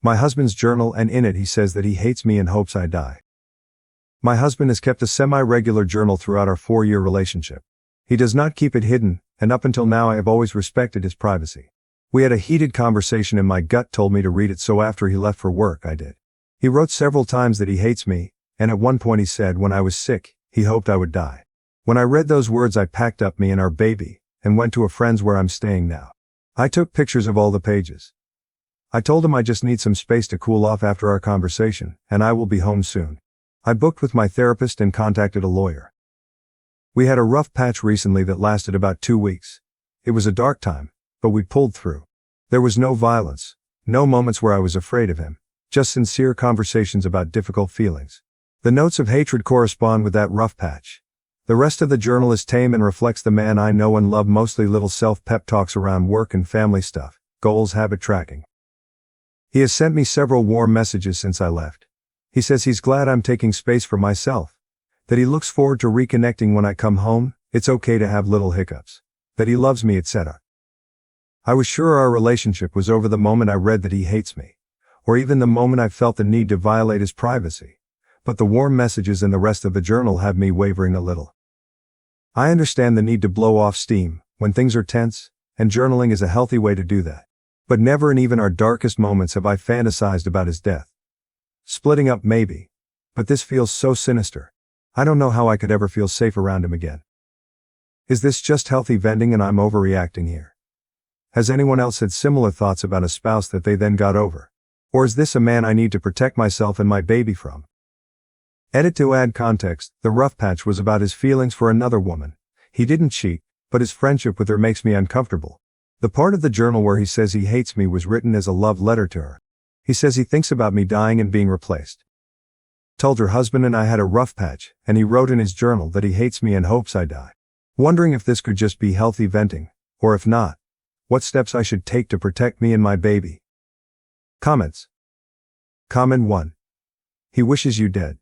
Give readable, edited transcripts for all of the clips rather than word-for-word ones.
My husband's journal, and in it he says that he hates me and hopes I die. My husband has kept a semi-regular journal throughout our 4-year relationship. He does not keep it hidden, and up until now I have always respected his privacy. We had a heated conversation and my gut told me to read it, so after he left for work I did. He wrote several times that he hates me, and at one point he said when I was sick, he hoped I would die. When I read those words I packed up me and our baby, and went to a friend's where I'm staying now. I took pictures of all the pages. I told him I just need some space to cool off after our conversation, and I will be home soon. I booked with my therapist and contacted a lawyer. We had a rough patch recently that lasted about 2 weeks. It was a dark time, but we pulled through. There was no violence, no moments where I was afraid of him, just sincere conversations about difficult feelings. The notes of hatred correspond with that rough patch. The rest of the journal is tame and reflects the man I know and love, mostly little self-pep talks around work and family stuff, goals, habit tracking. He has sent me several warm messages since I left. He says he's glad I'm taking space for myself, that he looks forward to reconnecting when I come home, it's okay to have little hiccups, that he loves me, etc. I was sure our relationship was over the moment I read that he hates me, or even the moment I felt the need to violate his privacy, but the warm messages and the rest of the journal have me wavering a little. I understand the need to blow off steam when things are tense, and journaling is a healthy way to do that. But never in even our darkest moments have I fantasized about his death. Splitting up maybe, but this feels so sinister. I don't know how I could ever feel safe around him again. Is this just healthy venting and I'm overreacting here? Has anyone else had similar thoughts about a spouse that they then got over? Or is this a man I need to protect myself and my baby from? Edit to add context, the rough patch was about his feelings for another woman. He didn't cheat, but his friendship with her makes me uncomfortable. The part of the journal where he says he hates me was written as a love letter to her. He says he thinks about me dying and being replaced. Told her husband and I had a rough patch, and he wrote in his journal that he hates me and hopes I die. Wondering if this could just be healthy venting, or if not, what steps I should take to protect me and my baby. Comments. Comment 1. He wishes you dead.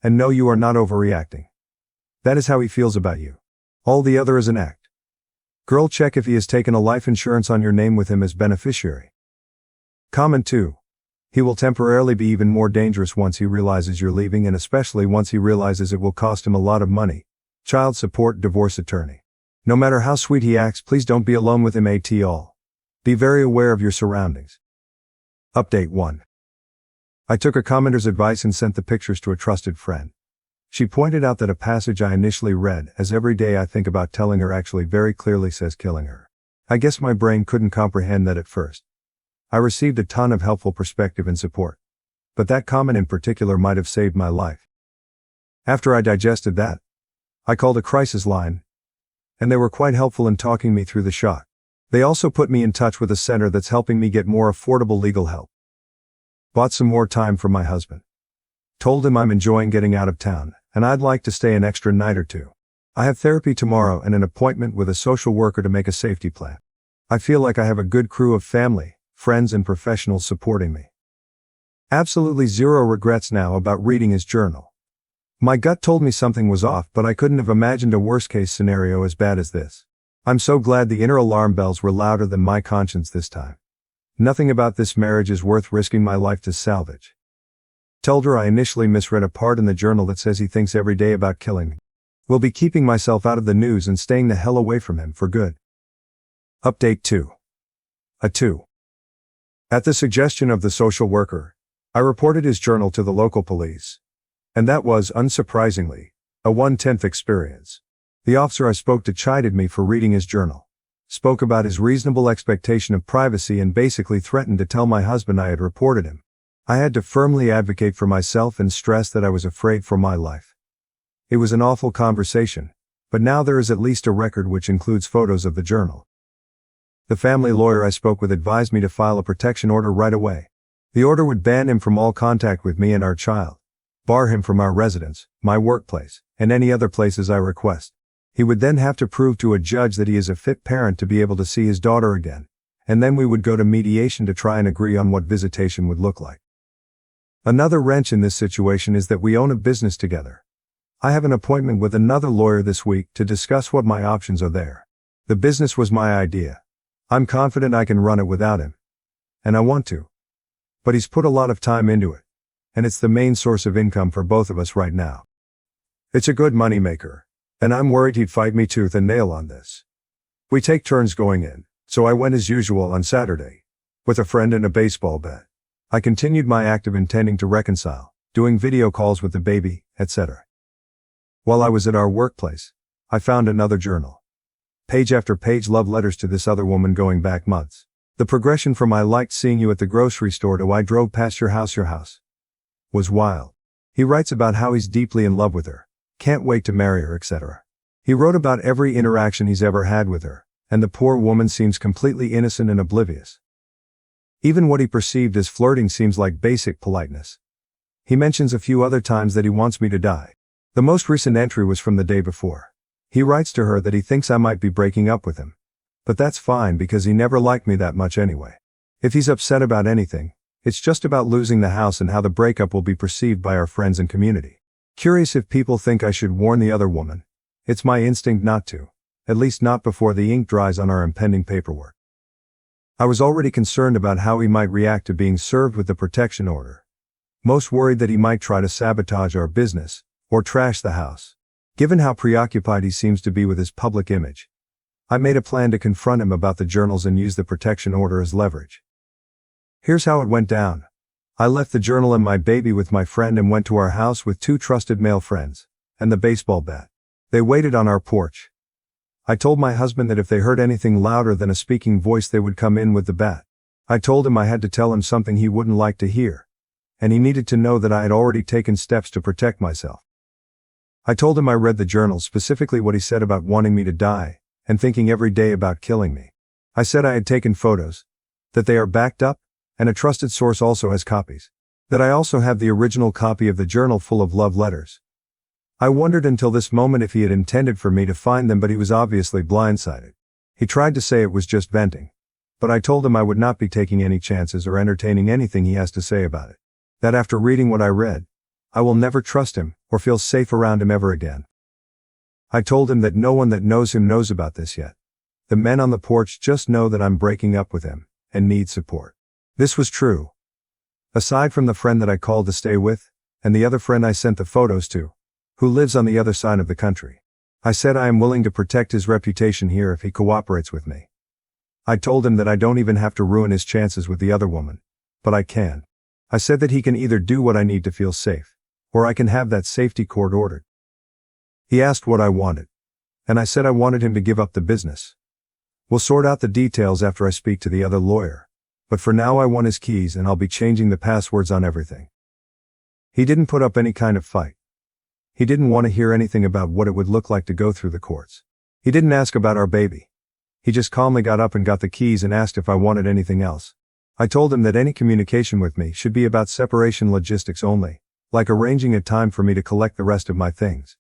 And no, you are not overreacting. That is how he feels about you. All the other is an act. Girl, check if he has taken a life insurance on your name with him as beneficiary. Comment 2. He will temporarily be even more dangerous once he realizes you're leaving, and especially once he realizes it will cost him a lot of money. Child support, divorce attorney. No matter how sweet he acts, please don't be alone with him at all. Be very aware of your surroundings. Update 1. I took a commenter's advice and sent the pictures to a trusted friend. She pointed out that a passage I initially read, as every day I think about telling her, actually very clearly says killing her. I guess my brain couldn't comprehend that at first. I received a ton of helpful perspective and support. But that comment in particular might have saved my life. After I digested that, I called a crisis line, and they were quite helpful in talking me through the shock. They also put me in touch with a center that's helping me get more affordable legal help. Bought some more time for my husband. Told him I'm enjoying getting out of town, and I'd like to stay an extra night or two. I have therapy tomorrow and an appointment with a social worker to make a safety plan. I feel like I have a good crew of family, friends and professionals supporting me. Absolutely zero regrets now about reading his journal. My gut told me something was off, but I couldn't have imagined a worst-case scenario as bad as this. I'm so glad the inner alarm bells were louder than my conscience this time. Nothing about this marriage is worth risking my life to salvage. Told her I initially misread a part in the journal that says he thinks every day about killing me. Will be keeping myself out of the news and staying the hell away from him for good. Update 2. A 2. At the suggestion of the social worker, I reported his journal to the local police. And that was, unsurprisingly, a 1/10 experience. The officer I spoke to chided me for reading his journal, spoke about his reasonable expectation of privacy, and basically threatened to tell my husband I had reported him. I had to firmly advocate for myself and stress that I was afraid for my life. It was an awful conversation, but now there is at least a record which includes photos of the journal. The family lawyer I spoke with advised me to file a protection order right away. The order would ban him from all contact with me and our child, bar him from our residence, my workplace, and any other places I request. He would then have to prove to a judge that he is a fit parent to be able to see his daughter again, and then we would go to mediation to try and agree on what visitation would look like. Another wrench in this situation is that we own a business together. I have an appointment with another lawyer this week to discuss what my options are there. The business was my idea. I'm confident I can run it without him. And I want to. But he's put a lot of time into it. And it's the main source of income for both of us right now. It's a good moneymaker. And I'm worried he'd fight me tooth and nail on this. We take turns going in, so I went as usual on Saturday. With a friend and a baseball bat. I continued my act of intending to reconcile, doing video calls with the baby, etc. While I was at our workplace, I found another journal. Page after page love letters to this other woman going back months. The progression from I liked seeing you at the grocery store to I drove past your house was wild. He writes about how he's deeply in love with her, can't wait to marry her, etc. He wrote about every interaction he's ever had with her, and the poor woman seems completely innocent and oblivious. Even what he perceived as flirting seems like basic politeness. He mentions a few other times that he wants me to die. The most recent entry was from the day before. He writes to her that he thinks I might be breaking up with him. But that's fine because he never liked me that much anyway. If he's upset about anything, it's just about losing the house and how the breakup will be perceived by our friends and community. Curious if people think I should warn the other woman. It's my instinct not to. At least not before the ink dries on our impending paperwork. I was already concerned about how he might react to being served with the protection order. Most worried that he might try to sabotage our business, or trash the house. Given how preoccupied he seems to be with his public image, I made a plan to confront him about the journals and use the protection order as leverage. Here's how it went down. I left the journal and my baby with my friend and went to our house with 2 trusted male friends, and the baseball bat. They waited on our porch. I told my husband that if they heard anything louder than a speaking voice they would come in with the bat. I told him I had to tell him something he wouldn't like to hear, and he needed to know that I had already taken steps to protect myself. I told him I read the journal, specifically what he said about wanting me to die, and thinking every day about killing me. I said I had taken photos, that they are backed up, and a trusted source also has copies. That I also have the original copy of the journal full of love letters. I wondered until this moment if he had intended for me to find them, but he was obviously blindsided. He tried to say it was just venting. But I told him I would not be taking any chances or entertaining anything he has to say about it. That after reading what I read, I will never trust him, or feel safe around him ever again. I told him that no one that knows him knows about this yet. The men on the porch just know that I'm breaking up with him, and need support. This was true. Aside from the friend that I called to stay with, and the other friend I sent the photos to, who lives on the other side of the country. I said I am willing to protect his reputation here if he cooperates with me. I told him that I don't even have to ruin his chances with the other woman, but I can. I said that he can either do what I need to feel safe, or I can have that safety court ordered. He asked what I wanted, and I said I wanted him to give up the business. We'll sort out the details after I speak to the other lawyer, but for now I want his keys and I'll be changing the passwords on everything. He didn't put up any kind of fight. He didn't want to hear anything about what it would look like to go through the courts. He didn't ask about our baby. He just calmly got up and got the keys and asked if I wanted anything else. I told him that any communication with me should be about separation logistics only, like arranging a time for me to collect the rest of my things.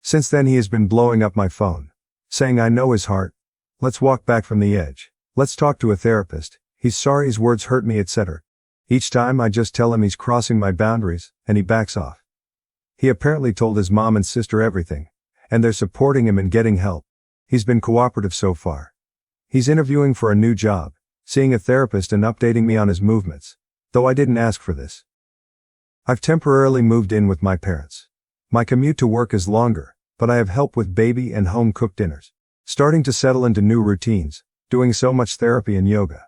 Since then he has been blowing up my phone, saying I know his heart, let's walk back from the edge, let's talk to a therapist, he's sorry his words hurt me, etc. Each time I just tell him he's crossing my boundaries, and he backs off. He apparently told his mom and sister everything, and they're supporting him and getting help. He's been cooperative so far. He's interviewing for a new job, seeing a therapist and updating me on his movements, though I didn't ask for this. I've temporarily moved in with my parents. My commute to work is longer, but I have help with baby and home-cooked dinners. Starting to settle into new routines, doing so much therapy and yoga.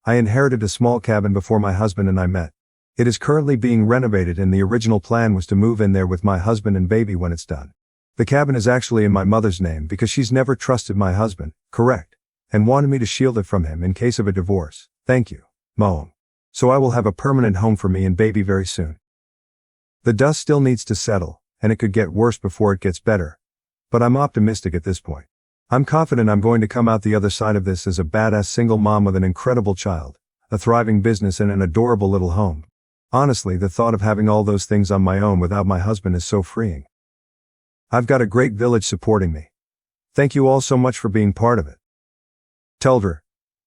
I inherited a small cabin before my husband and I met. It is currently being renovated and the original plan was to move in there with my husband and baby when it's done. The cabin is actually in my mother's name because she's never trusted my husband, correct, and wanted me to shield it from him in case of a divorce. Thank you, Mom. So I will have a permanent home for me and baby very soon. The dust still needs to settle, and it could get worse before it gets better. But I'm optimistic at this point. I'm confident I'm going to come out the other side of this as a badass single mom with an incredible child, a thriving business and an adorable little home. Honestly, the thought of having all those things on my own without my husband is so freeing. I've got a great village supporting me. Thank you all so much for being part of it. Teldra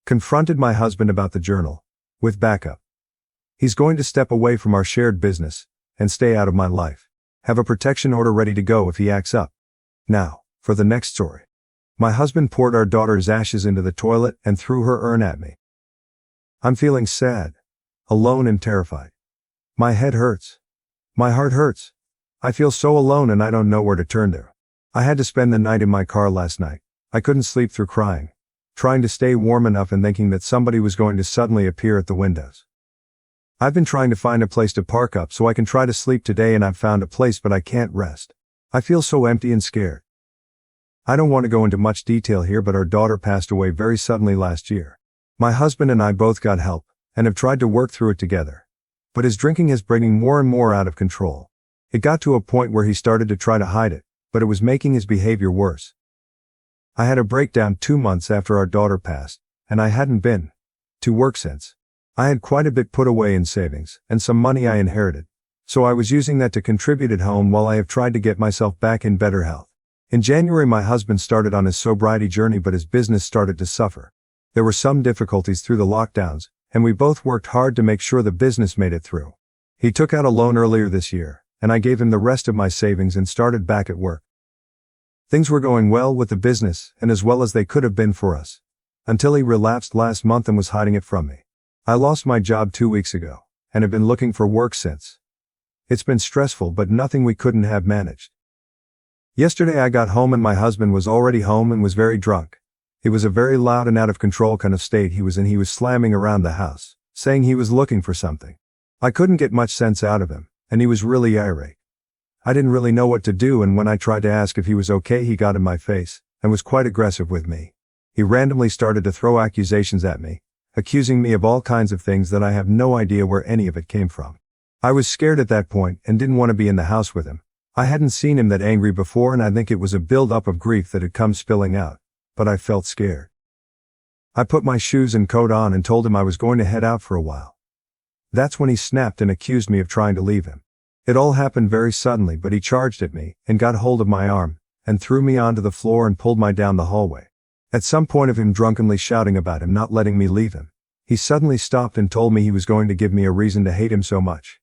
confronted my husband about the journal, with backup. He's going to step away from our shared business, and stay out of my life. Have a protection order ready to go if he acts up. Now, for the next story. My husband poured our daughter's ashes into the toilet and threw her urn at me. I'm feeling sad. alone and terrified. My head hurts. My heart hurts. I feel so alone and I don't know where to turn to. I had to spend the night in my car last night. I couldn't sleep through crying, trying to stay warm enough and thinking that somebody was going to suddenly appear at the windows. I've been trying to find a place to park up so I can try to sleep today, and I've found a place, but I can't rest. I feel so empty and scared. I don't want to go into much detail here, but our daughter passed away very suddenly last year. My husband and I both got help and have tried to work through it together. But his drinking is bringing more and more out of control. It got to a point where he started to try to hide it, but it was making his behavior worse. I had a breakdown 2 months after our daughter passed, and I hadn't been to work since. I had quite a bit put away in savings, and some money I inherited, so I was using that to contribute at home while I have tried to get myself back in better health. In January my husband started on his sobriety journey, but his business started to suffer. There were some difficulties through the lockdowns, and we both worked hard to make sure the business made it through. He took out a loan earlier this year, and I gave him the rest of my savings and started back at work. Things were going well with the business, and as well as they could have been for us, until he relapsed last month and was hiding it from me. I lost my job 2 weeks ago, and have been looking for work since. It's been stressful, but nothing we couldn't have managed. Yesterday I got home and my husband was already home and was very drunk. It was a very loud and out of control kind of state he was in. He was slamming around the house, saying he was looking for something. I couldn't get much sense out of him, and he was really irate. I didn't really know what to do, and when I tried to ask if he was okay, he got in my face and was quite aggressive with me. He randomly started to throw accusations at me, accusing me of all kinds of things that I have no idea where any of it came from. I was scared at that point and didn't want to be in the house with him. I hadn't seen him that angry before, and I think it was a build-up of grief that had come spilling out, but I felt scared. I put my shoes and coat on and told him I was going to head out for a while. That's when he snapped and accused me of trying to leave him. It all happened very suddenly, but he charged at me and got hold of my arm and threw me onto the floor and pulled me down the hallway. At some point of him drunkenly shouting about him not letting me leave him, he suddenly stopped and told me he was going to give me a reason to hate him so much.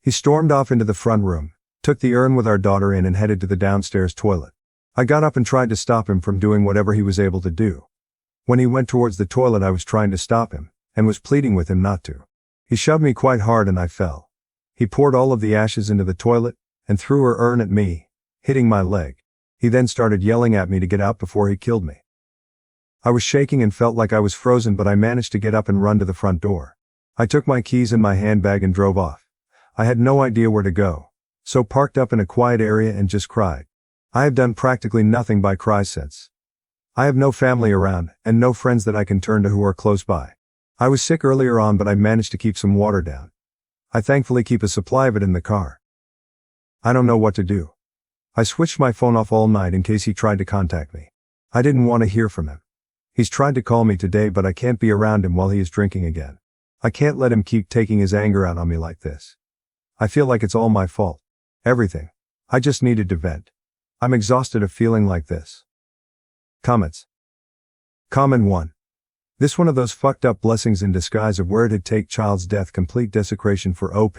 He stormed off into the front room, took the urn with our daughter in, and headed to the downstairs toilet. I got up and tried to stop him from doing whatever he was able to do. When he went towards the toilet, I was trying to stop him and was pleading with him not to. He shoved me quite hard and I fell. He poured all of the ashes into the toilet and threw her urn at me, hitting my leg. He then started yelling at me to get out before he killed me. I was shaking and felt like I was frozen, but I managed to get up and run to the front door. I took my keys and my handbag and drove off. I had no idea where to go, so parked up in a quiet area and just cried. I have done practically nothing but cry since. I have no family around and no friends that I can turn to who are close by. I was sick earlier on, but I managed to keep some water down. I thankfully keep a supply of it in the car. I don't know what to do. I switched my phone off all night in case he tried to contact me. I didn't want to hear from him. He's tried to call me today, but I can't be around him while he is drinking again. I can't let him keep taking his anger out on me like this. I feel like it's all my fault. Everything. I just needed to vent. I'm exhausted of feeling like this. Comments. Comment 1. This one of those fucked up blessings in disguise of where it'd take child's death, complete desecration for OP,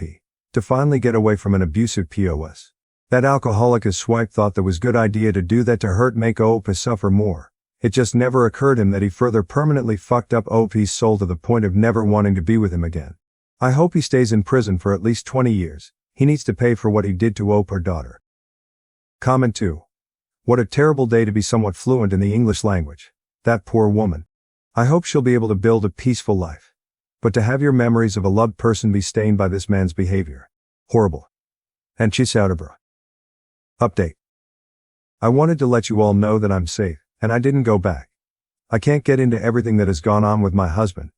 to finally get away from an abusive POS. That alcoholic as swipe thought that was good idea to do that to hurt, make OP suffer more. It just never occurred him that he further permanently fucked up OP's soul to the point of never wanting to be with him again. I hope he stays in prison for at least 20 years. He needs to pay for what he did to OP, her daughter. Comment 2. What a terrible day to be somewhat fluent in the English language. That poor woman. I hope she'll be able to build a peaceful life. But to have your memories of a loved person be stained by this man's behavior. Horrible. And she's out of her. Update. I wanted to let you all know that I'm safe, and I didn't go back. I can't get into everything that has gone on with my husband,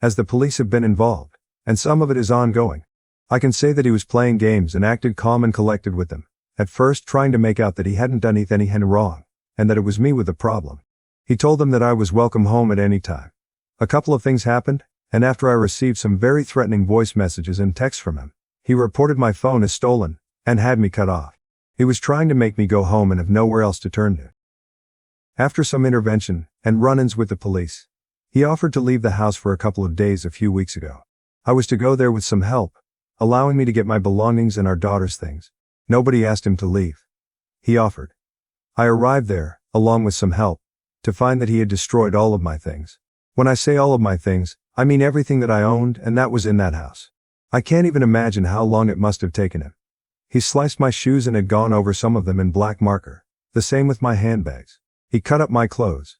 as the police have been involved, and some of it is ongoing. I can say that he was playing games and acted calm and collected with them, at first trying to make out that he hadn't done anything wrong, and that it was me with the problem. He told them that I was welcome home at any time. A couple of things happened, and after I received some very threatening voice messages and texts from him, he reported my phone as stolen, and had me cut off. He was trying to make me go home and have nowhere else to turn to. After some intervention and run-ins with the police, he offered to leave the house for a couple of days a few weeks ago. I was to go there with some help, allowing me to get my belongings and our daughter's things. Nobody asked him to leave. He offered. I arrived there, along with some help, to find that he had destroyed all of my things. When I say all of my things, I mean everything that I owned, and that was in that house. I can't even imagine how long it must have taken him. He sliced my shoes and had gone over some of them in black marker. The same with my handbags. He cut up my clothes.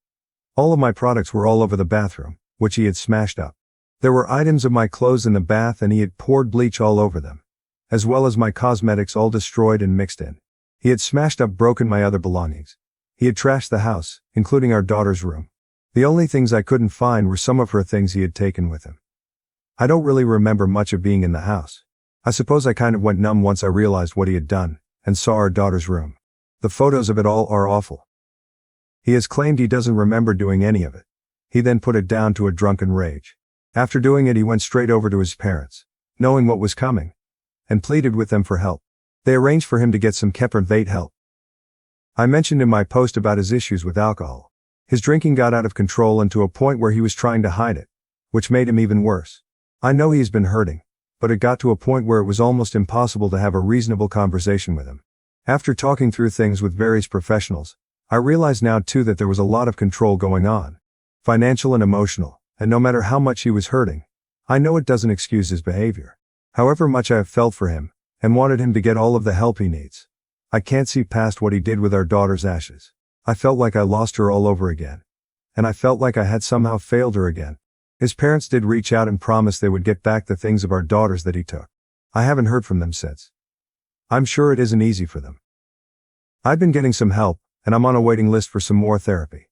All of my products were all over the bathroom, which he had smashed up. There were items of my clothes in the bath and he had poured bleach all over them, as well as my cosmetics all destroyed and mixed in. He had smashed up broken my other belongings. He had trashed the house, including our daughter's room. The only things I couldn't find were some of her things he had taken with him. I don't really remember much of being in the house. I suppose I kind of went numb once I realized what he had done, and saw our daughter's room. The photos of it all are awful. He has claimed he doesn't remember doing any of it. He then put it down to a drunken rage. After doing it he went straight over to his parents, knowing what was coming, and pleaded with them for help. They arranged for him to get some Kepper-Vate help. I mentioned in my post about his issues with alcohol. His drinking got out of control and to a point where he was trying to hide it, which made him even worse. I know he's been hurting, but it got to a point where it was almost impossible to have a reasonable conversation with him. After talking through things with various professionals, I realize now too that there was a lot of control going on, financial and emotional, and no matter how much he was hurting, I know it doesn't excuse his behavior. However much I have felt for him, and wanted him to get all of the help he needs, I can't see past what he did with our daughter's ashes. I felt like I lost her all over again. And I felt like I had somehow failed her again. His parents did reach out and promise they would get back the things of our daughters that he took. I haven't heard from them since. I'm sure it isn't easy for them. I've been getting some help, and I'm on a waiting list for some more therapy.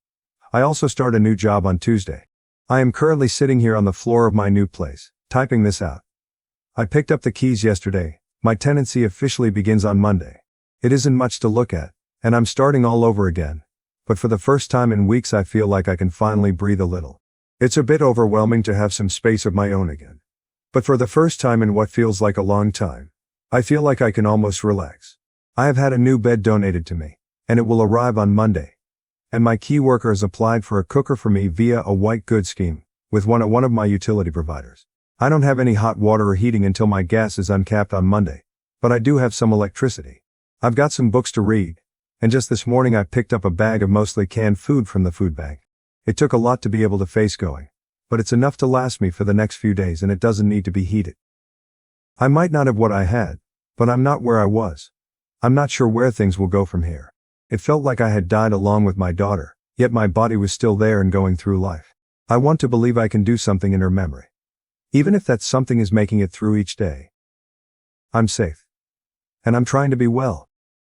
I also start a new job on Tuesday. I am currently sitting here on the floor of my new place, typing this out. I picked up the keys yesterday. My tenancy officially begins on Monday. It isn't much to look at, and I'm starting all over again. But for the first time in weeks I feel like I can finally breathe a little. It's a bit overwhelming to have some space of my own again. But for the first time in what feels like a long time, I feel like I can almost relax. I have had a new bed donated to me, and it will arrive on Monday. And my key worker has applied for a cooker for me via a white goods scheme, with one of my utility providers. I don't have any hot water or heating until my gas is uncapped on Monday, but I do have some electricity. I've got some books to read, and just this morning I picked up a bag of mostly canned food from the food bank. It took a lot to be able to face going, but it's enough to last me for the next few days and it doesn't need to be heated. I might not have what I had, but I'm not where I was. I'm not sure where things will go from here. It felt like I had died along with my daughter, yet my body was still there and going through life. I want to believe I can do something in her memory. Even if that something is making it through each day. I'm safe. And I'm trying to be well.